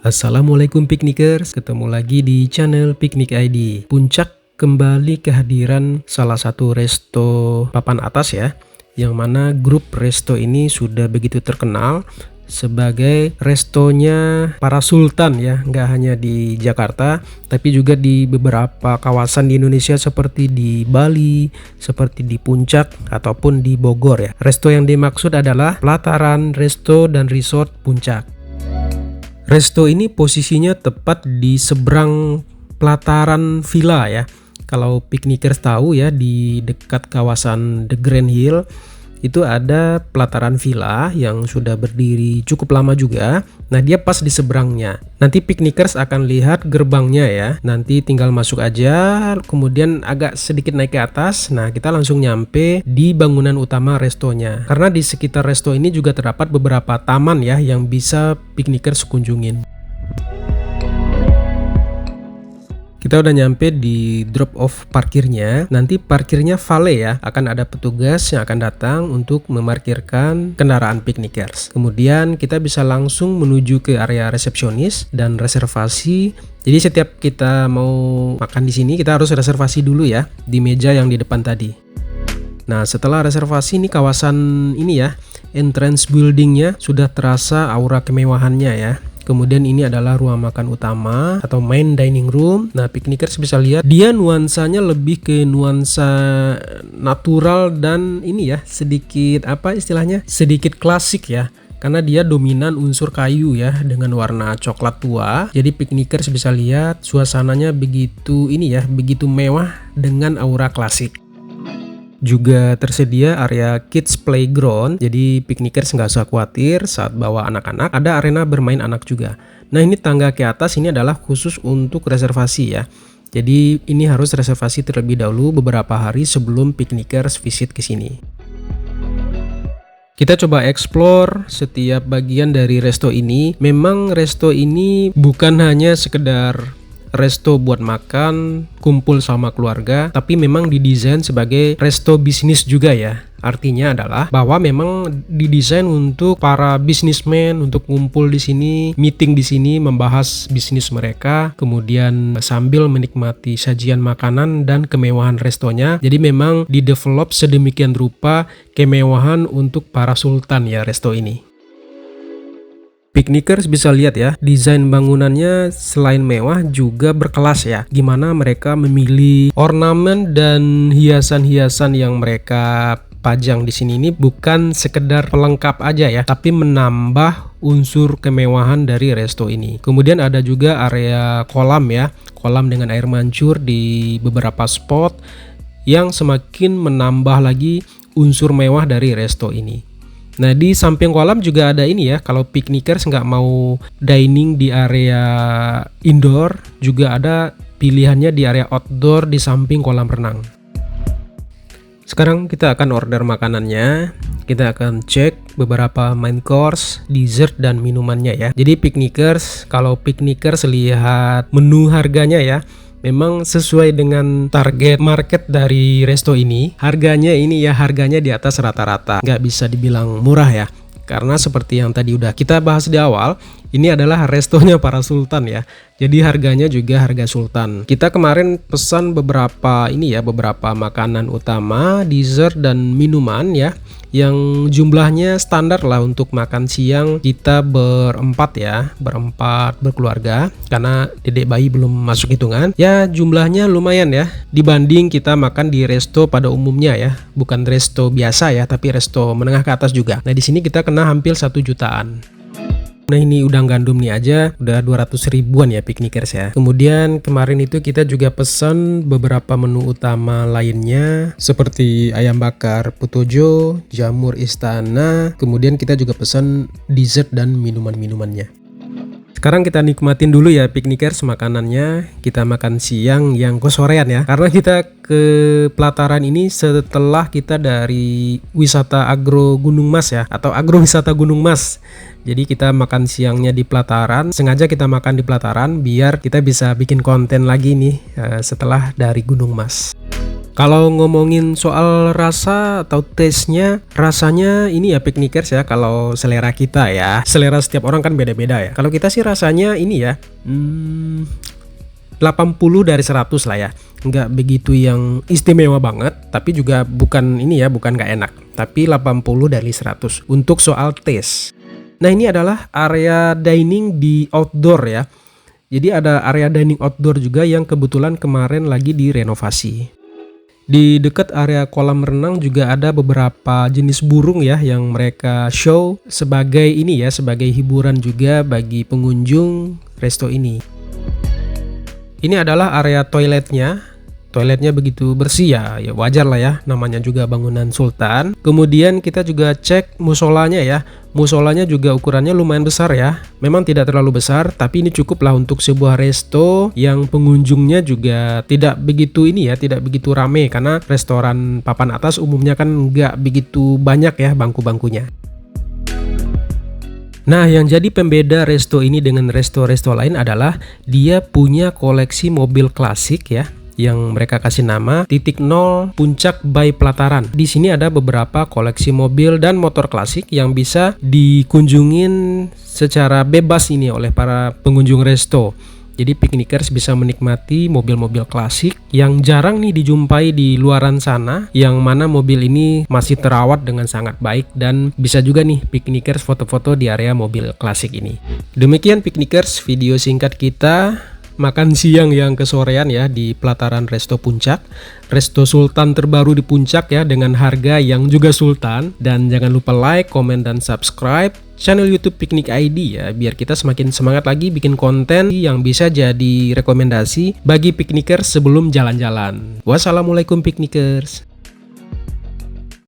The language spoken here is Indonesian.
Assalamualaikum piknikers, ketemu lagi di channel Piknik ID. Puncak kembali kehadiran salah satu resto papan atas ya, yang mana grup resto ini sudah begitu terkenal sebagai restonya para sultan ya, nggak hanya di Jakarta tapi juga di beberapa kawasan di Indonesia seperti di Bali, seperti di Puncak ataupun di Bogor ya. Resto yang dimaksud adalah Pelataran Resto dan Resort Puncak. Resto ini posisinya tepat di seberang pelataran villa ya. Kalau piknikers tahu ya, di dekat kawasan The Grand Hill itu ada pelataran villa yang sudah berdiri cukup lama juga. Nah, dia pas di seberangnya. Nanti piknikers akan lihat gerbangnya ya. Nanti tinggal masuk aja, kemudian agak sedikit naik ke atas. Nah, kita langsung nyampe di bangunan utama restonya. Karena di sekitar resto ini juga terdapat beberapa taman ya yang bisa piknikers kunjungin. Kita udah nyampe di drop off parkirnya. Nanti parkirnya valet ya. Akan ada petugas yang akan datang untuk memarkirkan kendaraan piknikers. Kemudian kita bisa langsung menuju ke area resepsionis dan reservasi. Jadi setiap kita mau makan di sini kita harus reservasi dulu ya di meja yang di depan tadi. Nah, setelah reservasi, ini kawasan ini ya, entrance buildingnya sudah terasa aura kemewahannya ya. Kemudian ini adalah ruang makan utama atau main dining room. Nah, piknikers bisa lihat dia nuansanya lebih ke nuansa natural dan ini ya, sedikit apa istilahnya? Sedikit klasik ya. Karena dia dominan unsur kayu ya dengan warna coklat tua. Jadi piknikers bisa lihat suasananya begitu ini ya, begitu mewah dengan aura klasik. Juga tersedia area kids playground, jadi piknikers nggak usah khawatir saat bawa anak-anak, ada arena bermain anak juga. Nah, ini tangga ke atas ini adalah khusus untuk reservasi ya. Jadi ini harus reservasi terlebih dahulu beberapa hari sebelum piknikers visit ke sini. Kita coba explore setiap bagian dari resto ini. Memang resto ini bukan hanya sekedar resto buat makan, kumpul sama keluarga, tapi memang didesain sebagai resto bisnis juga ya. Artinya adalah bahwa memang didesain untuk para bisnismen untuk ngumpul di sini, meeting di sini, membahas bisnis mereka, kemudian sambil menikmati sajian makanan dan kemewahan restonya. Jadi memang didevelop sedemikian rupa kemewahan untuk para sultan ya resto ini. Piknikers bisa lihat ya, desain bangunannya selain mewah juga berkelas ya. Gimana mereka memilih ornamen dan hiasan-hiasan yang mereka pajang di sini ini bukan sekedar pelengkap aja ya, tapi menambah unsur kemewahan dari resto ini. Kemudian ada juga area kolam ya, kolam dengan air mancur di beberapa spot yang semakin menambah lagi unsur mewah dari resto ini. Nah, di samping kolam juga ada ini ya, kalau piknikers nggak mau dining di area indoor, juga ada pilihannya di area outdoor di samping kolam renang. Sekarang kita akan order makanannya. Kita akan cek beberapa main course, dessert, dan minumannya ya. Jadi piknikers, kalau piknikers lihat menu harganya ya, memang sesuai dengan target market dari resto ini. Harganya ini ya, harganya di atas rata-rata, nggak bisa dibilang murah ya. Karena seperti yang tadi udah kita bahas di awal, ini adalah restonya para sultan ya. Jadi harganya juga harga sultan. Kita kemarin pesan beberapa ini ya, beberapa makanan utama, dessert, dan minuman ya, yang jumlahnya standar lah untuk makan siang kita berempat ya, berempat berkeluarga, karena dedek bayi belum masuk hitungan ya. Jumlahnya lumayan ya dibanding kita makan di resto pada umumnya ya, bukan resto biasa ya, tapi resto menengah ke atas juga. Nah, di sini kita kena hampir 1 jutaan. Nah, ini udang gandum nih aja udah 200 ribuan ya piknikers ya. Kemudian kemarin itu kita juga pesan beberapa menu utama lainnya seperti ayam bakar Putojo, jamur istana. Kemudian kita juga pesan dessert dan minuman-minumannya. Sekarang kita nikmatin dulu ya piknikers makanannya. Kita makan siang yang kesorean ya, karena kita ke pelataran ini setelah kita dari wisata agro Gunung Mas ya, atau agrowisata Gunung Mas. Jadi kita makan siangnya di pelataran, sengaja kita makan di pelataran biar kita bisa bikin konten lagi nih setelah dari Gunung Mas. Kalau ngomongin soal rasa atau taste-nya, rasanya ini ya piknikers ya, kalau selera kita ya. Selera setiap orang kan beda-beda ya. Kalau kita sih rasanya ini ya, 80 dari 100 lah ya. Nggak begitu yang istimewa banget, tapi juga bukan ini ya, bukan nggak enak. Tapi 80 dari 100 untuk soal taste. Nah, ini adalah area dining di outdoor ya. Jadi ada area dining outdoor juga yang kebetulan kemarin lagi direnovasi. Di dekat area kolam renang juga ada beberapa jenis burung ya yang mereka show sebagai ini ya, sebagai hiburan juga bagi pengunjung resto ini. Ini adalah area toiletnya. Toiletnya begitu bersih ya wajar lah ya, namanya juga bangunan sultan. Kemudian kita juga cek musolanya ya. Musolanya juga ukurannya lumayan besar ya. Memang tidak terlalu besar, tapi ini cukup lah untuk sebuah resto yang pengunjungnya juga tidak begitu ini ya, tidak begitu rame, karena restoran papan atas umumnya kan nggak begitu banyak ya bangku-bangkunya. Nah, yang jadi pembeda resto ini dengan resto-resto lain adalah dia punya koleksi mobil klasik ya, yang mereka kasih nama titik nol Puncak by Pelataran. Di sini ada beberapa koleksi mobil dan motor klasik yang bisa dikunjungin secara bebas ini oleh para pengunjung resto. Jadi piknikers bisa menikmati mobil-mobil klasik yang jarang nih dijumpai di luaran sana, yang mana mobil ini masih terawat dengan sangat baik, dan bisa juga nih piknikers foto-foto di area mobil klasik ini. Demikian piknikers video singkat kita makan siang yang kesorean ya di pelataran Resto Puncak, resto sultan terbaru di Puncak ya, dengan harga yang juga sultan. Dan jangan lupa like, komen, dan subscribe channel YouTube Piknik ID ya, biar kita semakin semangat lagi bikin konten yang bisa jadi rekomendasi bagi piknikers sebelum jalan-jalan. Wassalamualaikum piknikers.